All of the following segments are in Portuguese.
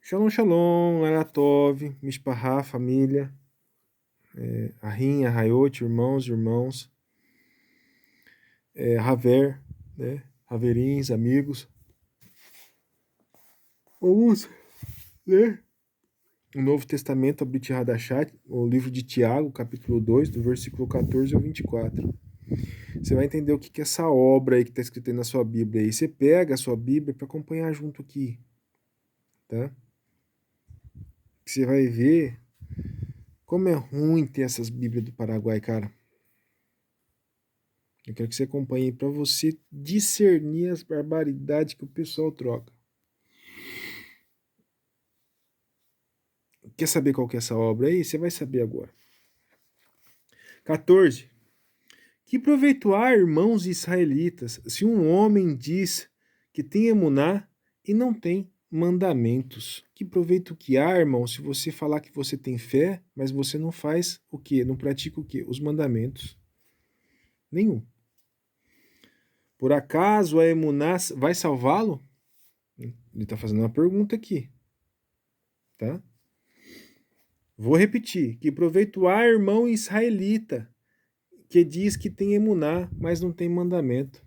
Shalom, shalom, Laratov, Mishpahá, família, Ahim, Arraiot, irmãos, Haver, né? Haverins, amigos. Vamos ler o Novo Testamento, a Brit Hadashat, o livro de Tiago, capítulo 2, do versículo 14 ao 24. Você vai entender o que é essa obra aí que está escrita aí na sua Bíblia. Aí você pega a sua Bíblia para acompanhar junto aqui, tá? Você vai ver como é ruim ter essas Bíblias do Paraguai, cara. Eu quero que você acompanhe para você discernir as barbaridades que o pessoal troca. Quer saber qual que é essa obra aí? Você vai saber agora. 14. Que proveito há, irmãos israelitas, se um homem diz que tem emuná e não tem mandamentos? Que proveito que há, irmão, se você falar que você tem fé, mas você não faz o quê? Não pratica o quê? Os mandamentos. Nenhum. Por acaso a emuná vai salvá-lo? Ele está fazendo uma pergunta aqui. Tá? Vou repetir. Que proveito há, irmão israelita, que diz que tem emuná, mas não tem mandamento.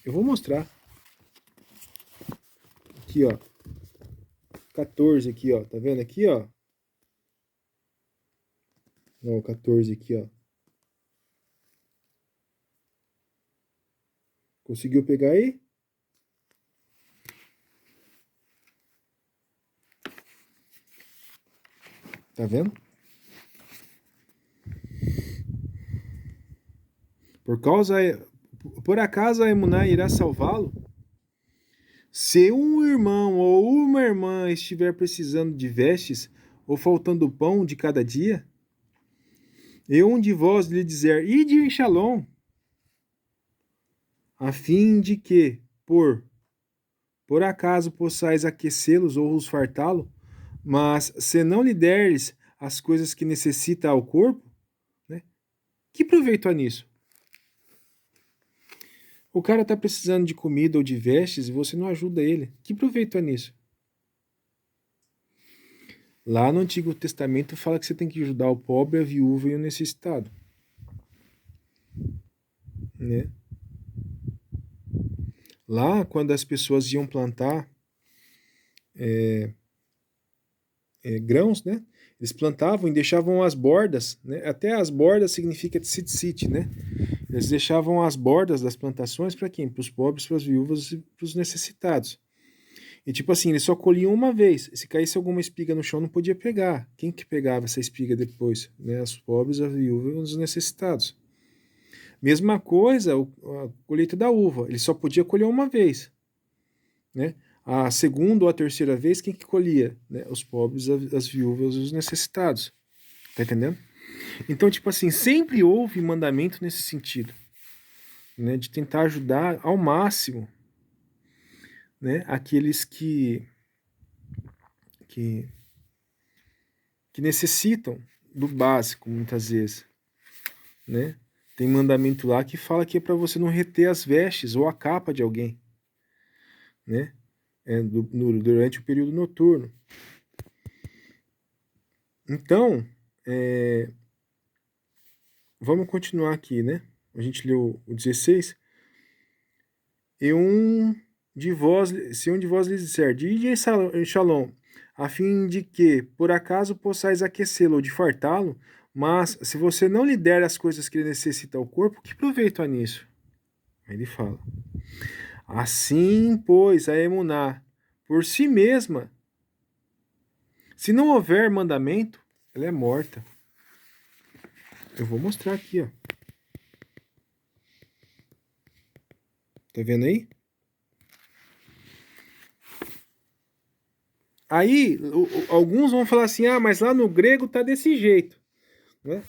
Eu vou mostrar. Aqui, ó. 14 aqui, ó. Tá vendo aqui, ó? Ó, 14 aqui, ó. Conseguiu pegar aí? Tá vendo? Por acaso a emuná irá salvá-lo? Se um irmão ou uma irmã estiver precisando de vestes ou faltando pão de cada dia, e um de vós lhe dizer, ide em Shalom, a fim de que, por acaso possais aquecê-los ou os fartá-lo, mas se não lhe deres as coisas que necessita ao corpo, né, que proveito há nisso? O cara está precisando de comida ou de vestes e você não ajuda ele. Que proveito há nisso? Lá no Antigo Testamento fala que você tem que ajudar o pobre, a viúva e o necessitado. Né? Lá, quando as pessoas iam plantar grãos, né? Eles plantavam e deixavam as bordas, né? Até as bordas significa tzitzit, né? Eles deixavam as bordas das plantações para quem? Para os pobres, para as viúvas e para os necessitados. E tipo assim, eles só colhiam uma vez. Se caísse alguma espiga no chão, não podia pegar. Quem que pegava essa espiga depois? Né? Os pobres, a viúva e os necessitados. Mesma coisa, a colheita da uva. Ele só podia colher uma vez. Né? A segunda ou a terceira vez, quem que colhia? Né? Os pobres, as viúvas e os necessitados. Tá entendendo? Então, tipo assim, sempre houve mandamento nesse sentido. Né? De tentar ajudar ao máximo, né? Aqueles que necessitam do básico, muitas vezes. Né? Tem mandamento lá que fala que é para você não reter as vestes ou a capa de alguém. Né? Durante o período noturno. Então, vamos continuar aqui, né? A gente leu o 16. Se um de vós lhes disser, ide em Shalom, a fim de que, por acaso, possais aquecê-lo ou de fartá-lo, mas se você não lhe der as coisas que ele necessita ao corpo, que proveito há nisso? Aí ele fala, assim, pois, a emuná, por si mesma, se não houver mandamento, ela é morta. Eu vou mostrar aqui, ó. Tá vendo aí? Aí, alguns vão falar assim, mas lá no grego tá desse jeito. Né?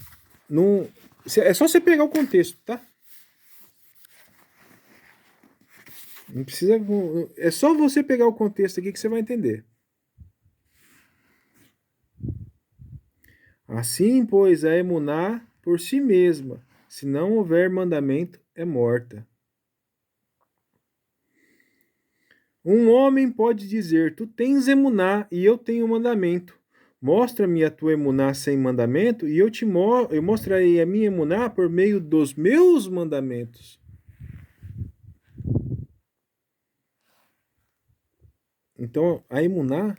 Não, é só você pegar o contexto, tá? Não precisa. É só você pegar o contexto aqui que você vai entender. Assim, pois, a emuná por si mesma, se não houver mandamento, é morta. Um homem pode dizer, tu tens emuná e eu tenho mandamento. Mostra-me a tua emuná sem mandamento e eu mostrarei a minha emuná por meio dos meus mandamentos. Então, a emuná,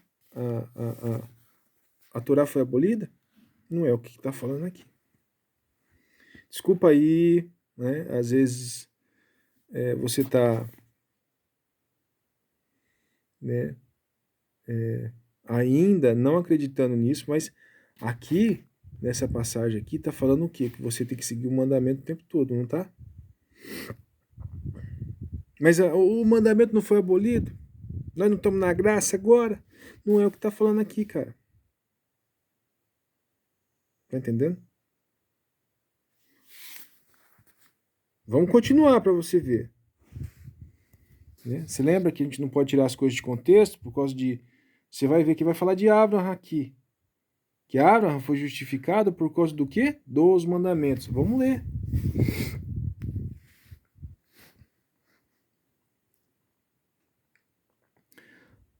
a Torá foi abolida? Não é o que está falando aqui. Desculpa aí, né? Às vezes você está, né, ainda não acreditando nisso, mas aqui, nessa passagem aqui, está falando o quê? Que você tem que seguir o mandamento o tempo todo, não tá? Mas o mandamento não foi abolido? Nós não estamos na graça agora? Não é o que está falando aqui, cara. Tá entendendo? Vamos continuar para você ver. Né? Você lembra que a gente não pode tirar as coisas de contexto por causa de... Você vai ver que vai falar de Abraham aqui. Que Abraham foi justificado por causa do quê? Dos mandamentos. Vamos ler.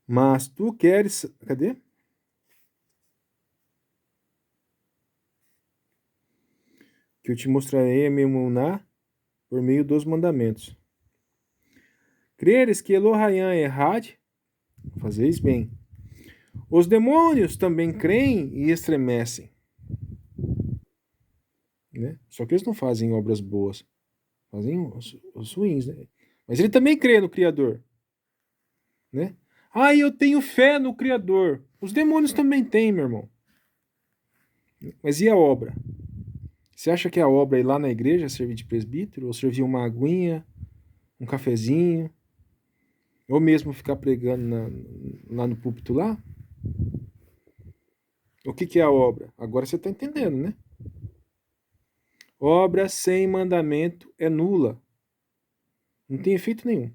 Mas tu queres... Cadê? Que eu te mostrarei a minha emuná por meio dos mandamentos. Creres que Elohayam errad, fazeis bem. Os demônios também creem e estremecem. Né? Só que eles não fazem obras boas. Fazem os ruins, né? Mas ele também crê no Criador. Né? Ah, eu tenho fé no Criador. Os demônios também têm, meu irmão. Mas e a obra? Você acha que a obra é ir lá na igreja servir de presbítero? Ou servir uma aguinha, um cafezinho? Ou mesmo ficar pregando lá no púlpito lá? O que é a obra? Agora você está entendendo, né? Obra sem mandamento é nula. Não tem efeito nenhum.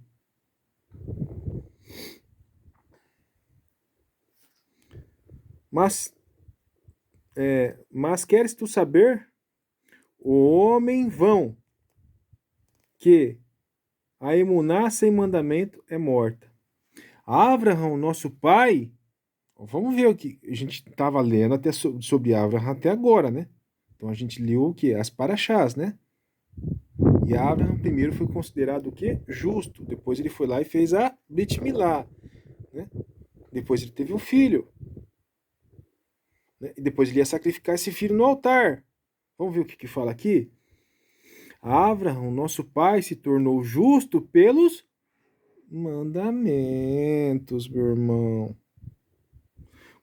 Mas queres tu saber, o homem vão, que a emuná sem mandamento é morta. Abraham, nosso pai, vamos ver o que a gente estava lendo até sobre Abraham até agora, né? Então a gente leu o que? As paraxás, né? E Abraham primeiro foi considerado o quê? Justo. Depois ele foi lá e fez a Brit Milá, né? Depois ele teve um filho. Né? E depois ele ia sacrificar esse filho no altar. Vamos ver o que fala aqui? Abraham, nosso pai, se tornou justo pelos mandamentos, meu irmão.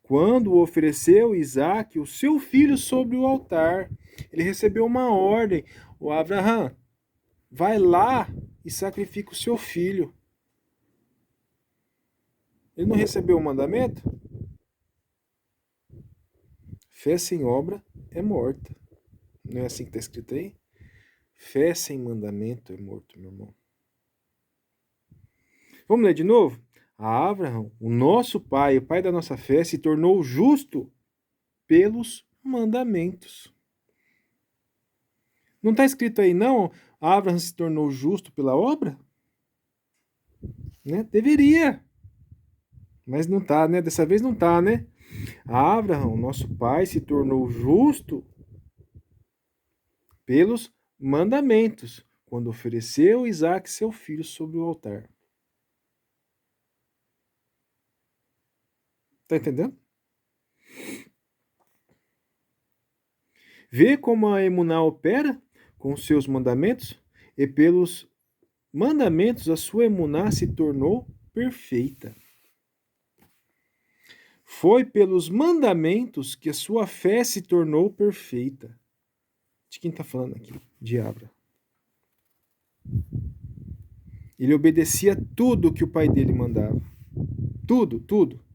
Quando ofereceu Isaac, o seu filho, sobre o altar, ele recebeu uma ordem. O Abraham, vai lá e sacrifica o seu filho. Ele não recebeu o mandamento? Fé sem obra é morta. Não é assim que está escrito aí? Fé sem mandamento é morto, meu irmão. Vamos ler de novo? Abraham, o nosso pai, o pai da nossa fé, se tornou justo pelos mandamentos. Não está escrito aí, não? Abraham se tornou justo pela obra? Né? Deveria. Mas não está, né? Dessa vez não está, né? Abraham, nosso pai, se tornou justo pelos mandamentos, quando ofereceu Isaac, seu filho, sobre o altar. Tá entendendo? Vê como a emuná opera com os seus mandamentos? E pelos mandamentos a sua emuná se tornou perfeita. Foi pelos mandamentos que a sua fé se tornou perfeita. De quem está falando aqui? De Abraham. Ele obedecia tudo que o pai dele mandava. Tudo, tudo.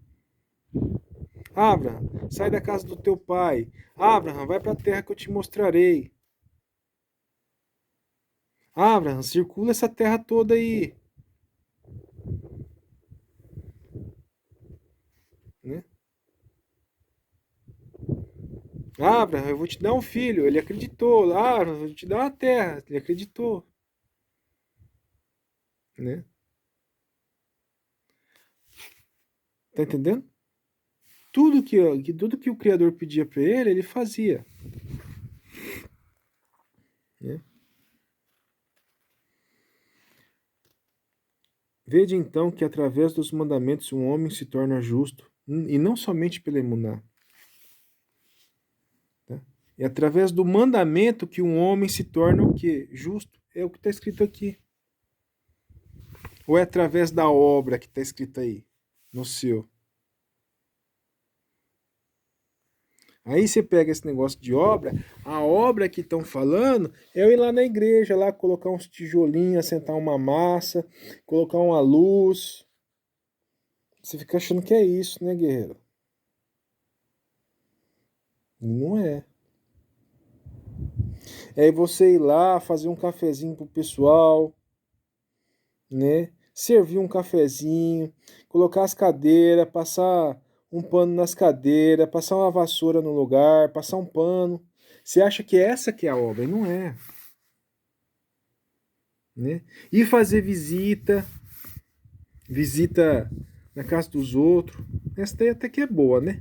Abraham, sai da casa do teu pai. Abraham, vai para a terra que eu te mostrarei. Abraham, circula essa terra toda aí. Né? Abraham, eu vou te dar um filho. Ele acreditou. Abraham, eu vou te dar uma terra. Ele acreditou. Né? Tá entendendo? Tudo que o Criador pedia para ele fazia. Né? Vede então que através dos mandamentos um homem se torna justo, e não somente pela emuná. Tá? É através do mandamento que um homem se torna o quê? Justo. É o que está escrito aqui. Ou é através da obra que está escrita aí, no seu? Aí você pega esse negócio de obra, a obra que estão falando é eu ir lá na igreja, lá colocar uns tijolinhos, assentar uma massa, colocar uma luz. Você fica achando que é isso, né, guerreiro? Não é. É aí você ir lá, fazer um cafezinho pro pessoal, né? Servir um cafezinho, colocar as cadeiras, passar um pano nas cadeiras, passar uma vassoura no lugar, passar um pano. Você acha que essa que é a obra? E não é. Né? E fazer visita na casa dos outros. Essa daí até que é boa, né?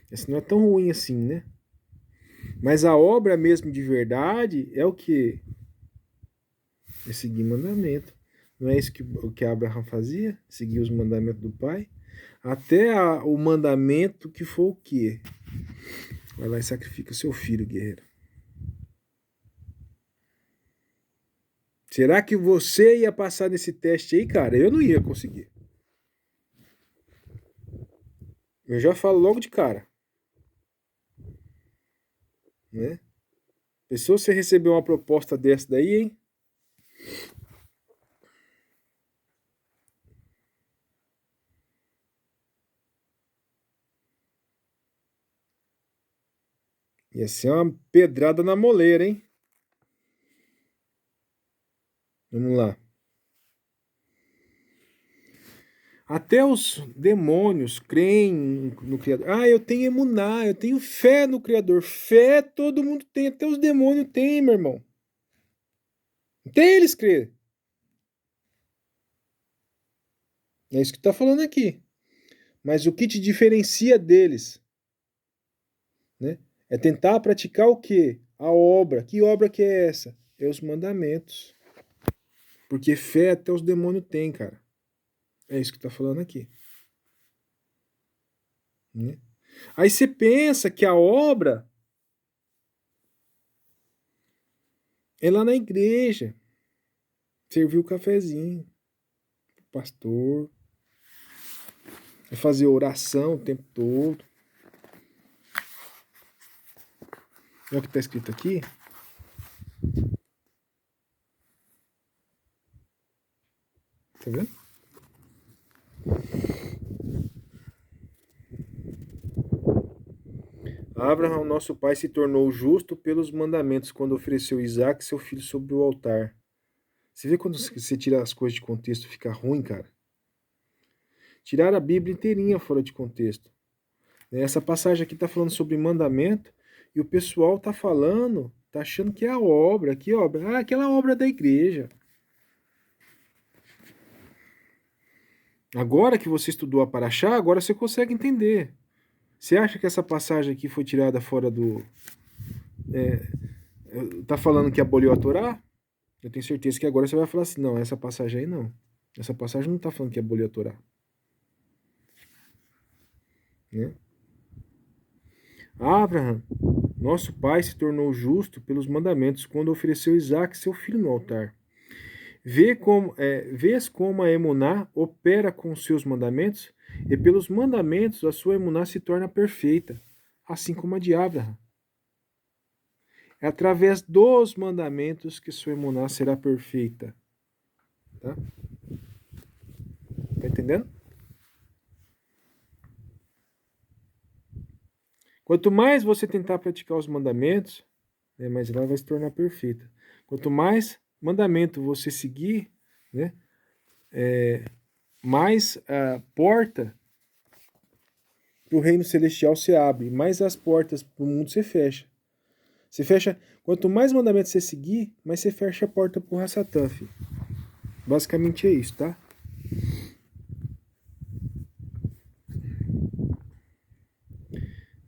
Essa não é tão ruim assim, né? Mas a obra mesmo de verdade é o que? É seguir mandamento. Não é isso que Abraão fazia? Seguir os mandamentos do pai? Até o mandamento que foi o quê? Vai lá e sacrifica seu filho, guerreiro. Será que você ia passar nesse teste aí, cara? Eu não ia conseguir. Eu já falo logo de cara. Né? Pensou você receber uma proposta dessa daí, hein? Ia ser uma pedrada na moleira, hein? Vamos lá. Até os demônios creem no Criador. Ah, eu tenho emuná, eu tenho fé no Criador. Fé todo mundo tem, até os demônios têm, meu irmão. Até eles creem. É isso que está falando aqui. Mas o que te diferencia deles, né? É tentar praticar o quê? A obra. Que obra que é essa? É os mandamentos. Porque fé até os demônios têm, cara. É isso que está falando aqui. Né? Aí você pensa que a obra é lá na igreja. Servir o cafezinho pro pastor. É fazer oração o tempo todo. É o que está escrito aqui? Tá vendo? Abraão, nosso pai, se tornou justo pelos mandamentos quando ofereceu Isaac, seu filho, sobre o altar. Você vê quando você tira as coisas de contexto, fica ruim, cara? Tirar a Bíblia inteirinha fora de contexto. Essa passagem aqui está falando sobre mandamento e o pessoal está falando, está achando que é a obra. Que obra? Ah, aquela obra da igreja. Agora que você estudou a Paraxá, agora você consegue entender. Você acha que essa passagem aqui foi tirada fora do... tá falando que aboliu a Torá? Eu tenho certeza que agora você vai falar assim, não, essa passagem aí não. Essa passagem não está falando que aboliu a Torá. Né? Abraão, nosso pai, se tornou justo pelos mandamentos quando ofereceu Isaac, seu filho, no altar. Vês como a emuná opera com os seus mandamentos? E pelos mandamentos a sua emuná se torna perfeita, assim como a de Abraão. É através dos mandamentos que sua emuná será perfeita. Tá? Tá entendendo? Quanto mais você tentar praticar os mandamentos, mais ela vai se tornar perfeita. Quanto mais mandamento você seguir, né, mais a porta para o reino celestial se abre, mais as portas para o mundo se fecha. Você fecha, quanto mais mandamentos você seguir, mais você fecha a porta para o Rassatã, filho. Basicamente é isso, tá?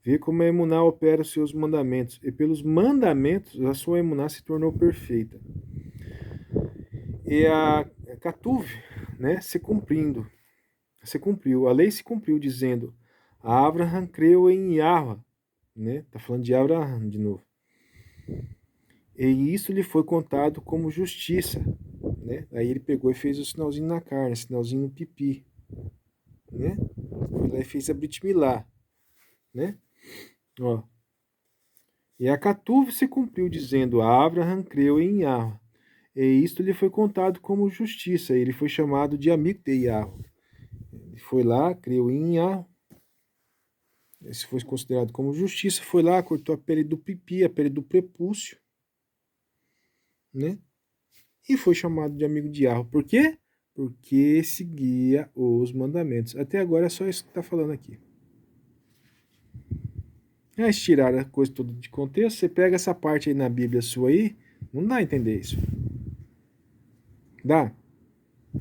Vê como a emuná opera os seus mandamentos. E pelos mandamentos a sua emuná se tornou perfeita. E a Catuve, né, se cumpriu. A lei se cumpriu, dizendo: Abraham creu em Yahweh, né? Tá falando de Abraham de novo. E isso lhe foi contado como justiça, né? Aí ele pegou e fez o sinalzinho na carne, sinalzinho no pipi, né? Foi lá e fez a Brit Milá, né? Ó. E a Catuve se cumpriu, dizendo: Abraham creu em Yahweh. E isto lhe foi contado como justiça. Ele foi chamado de amigo de Yahweh. Ele foi lá, creu em Yahweh. Isso foi considerado como justiça. Foi lá, cortou a pele do pipi, a pele do prepúcio, né? E foi chamado de amigo de Yahweh. Por quê? Porque seguia os mandamentos. Até agora é só isso que está falando aqui. Mas tirar a coisa toda de contexto, você pega essa parte aí na Bíblia sua aí, não dá a entender isso. Dá?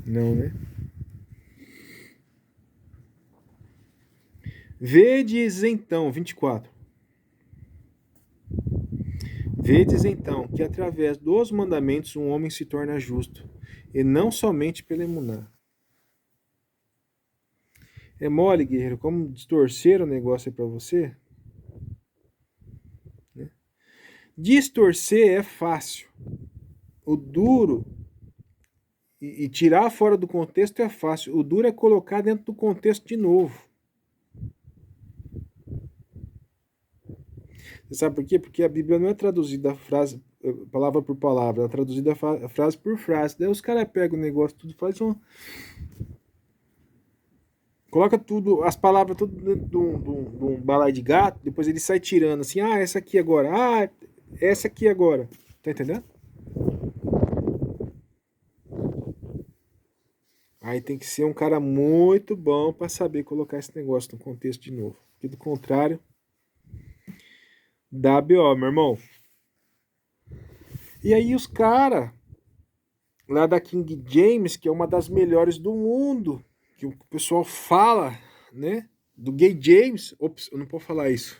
Não, né? Vedes então, 24. Vedes então que através dos mandamentos um homem se torna justo, e não somente pela emuná. É mole, guerreiro, como distorcer o negócio aí pra você? Distorcer é fácil. O duro e tirar fora do contexto é fácil. O duro é colocar dentro do contexto de novo. Você sabe por quê? Porque a Bíblia não é traduzida frase, palavra por palavra, é traduzida frase por frase. Daí os caras pegam o negócio, tudo, faz um. Coloca tudo, as palavras tudo dentro de um balaio de gato, depois ele sai tirando assim, essa aqui agora, essa aqui agora. Tá entendendo? Aí tem que ser um cara muito bom para saber colocar esse negócio no contexto de novo. Porque do contrário, dá BO, meu irmão. E aí os caras lá da King James, que é uma das melhores do mundo, que o pessoal fala, né? Do Gay James. Ops, eu não posso falar isso.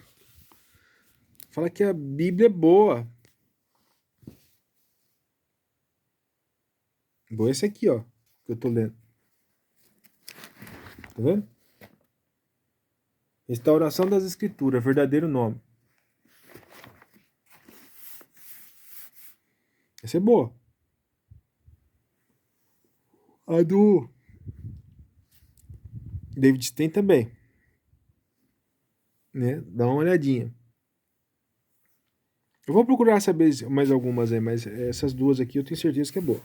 Fala que a Bíblia é boa. Boa esse aqui, ó, que eu tô lendo. Tá vendo? Restauração das Escrituras, verdadeiro nome. Essa é boa. A do David Stein também, né? Dá uma olhadinha. Eu vou procurar saber mais algumas aí, mas essas duas aqui eu tenho certeza que é boa.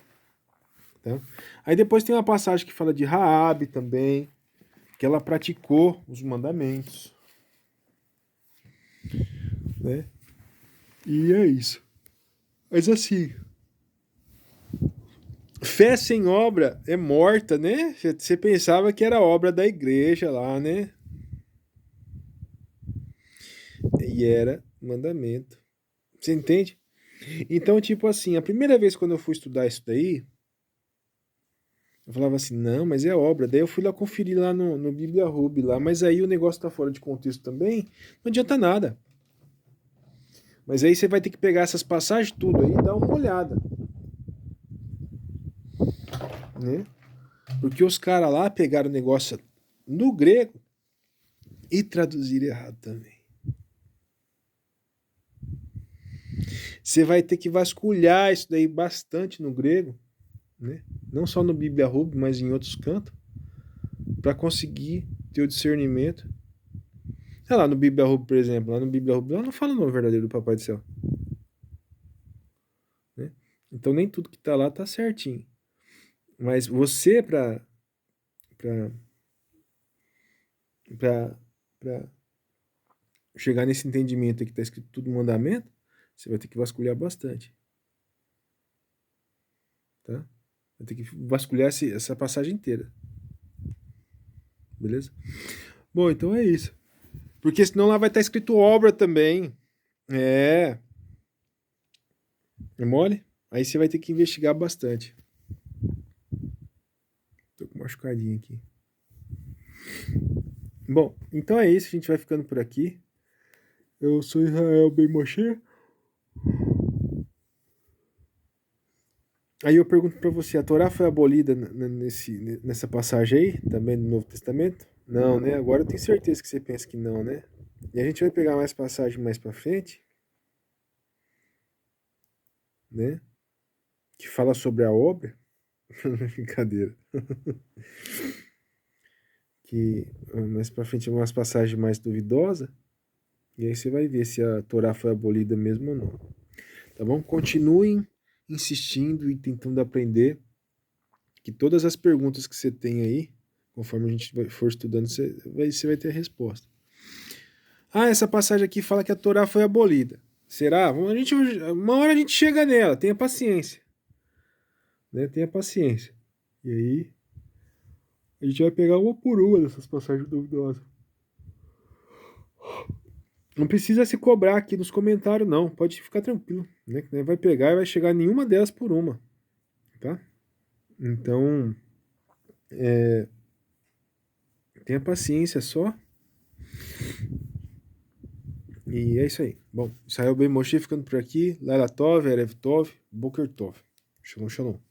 Tá? Aí depois tem uma passagem que fala de Raabe também, que ela praticou os mandamentos, né? E é isso. Mas assim, fé sem obra é morta, né? Você pensava que era obra da igreja lá, né? E era mandamento. Você entende? Então, tipo assim, a primeira vez quando eu fui estudar isso daí, eu falava assim, não, mas é obra. Daí eu fui lá conferir lá no Bíblia Hub lá, mas aí o negócio tá fora de contexto também, não adianta nada. Mas aí você vai ter que pegar essas passagens tudo aí e dar uma olhada, né? Porque os caras lá pegaram o negócio no grego e traduziram errado também. Você vai ter que vasculhar isso daí bastante no grego, né? Não só no Bíblia Hub, mas em outros cantos, para conseguir ter o discernimento. Sei lá, no Bíblia Hub, por exemplo, lá no Bíblia Hub, ela não fala o nome verdadeiro do Papai do Céu, né? Então nem tudo que tá lá tá certinho. Mas você, pra chegar nesse entendimento que tá escrito tudo no mandamento, você vai ter que vasculhar bastante. Tá? Vai ter que vasculhar essa passagem inteira. Beleza? Bom, então é isso. Porque senão lá vai estar escrito obra também. É. É mole? Aí você vai ter que investigar bastante. Tô com machucadinho aqui. Bom, então é isso. A gente vai ficando por aqui. Eu sou Israel Ben Moshe. Aí eu pergunto para você, a Torá foi abolida nessa passagem aí, também no Novo Testamento? Não, né? Agora eu tenho certeza que você pensa que não, né? E a gente vai pegar mais passagem mais para frente, né? Que fala sobre a obra. Brincadeira. Que mais para frente é umas passagens mais duvidosas. E aí você vai ver se a Torá foi abolida mesmo ou não. Tá bom? Continuem insistindo e tentando aprender que todas as perguntas que você tem aí, conforme a gente for estudando, você vai ter a resposta. Ah, essa passagem aqui fala que a Torá foi abolida. Será? Uma hora a gente chega nela, tenha paciência. Né? Tenha paciência. E aí, a gente vai pegar uma por uma dessas passagens duvidosas. Não precisa se cobrar aqui nos comentários, não. Pode ficar tranquilo. Né? Vai pegar e vai chegar nenhuma delas por uma. Tá? Então, tenha paciência só. E é isso aí. Bom, Israel Ben Moshe ficando por aqui. Laila Tov, Erev Tov, Boker Tov. Shalom, shalom.